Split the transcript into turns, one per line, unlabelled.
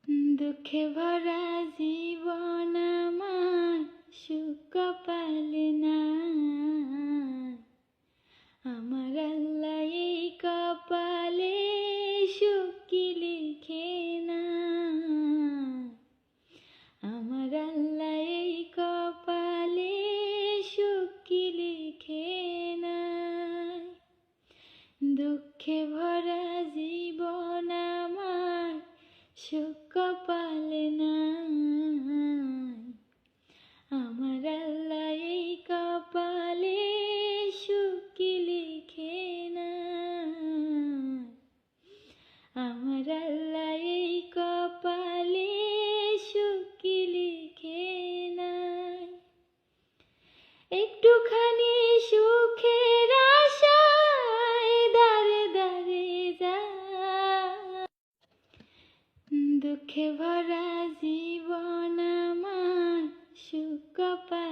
দুঃখে ভরা জীবন আমার সুখ কপালে নাই। আমার আল্লাহ এই কপালে সুখ কি লিখে নাই। আমার আল্লাহ এই কপালে সুখ কি লিখে নাই। দুঃখে ভরা জীবন আমার সুখ কপালে নাই। আমার আল্লাহ এই কপালে সুখ কি লিখে নাই। আমার আল্লাহ এই কপালে সুখ কি লিখে নাই। একটুখানি সুখের আশায় দাঁড়ে দাঁড়ে যায়। দুঃখে ভরা জীবন আমার সুখ কপালে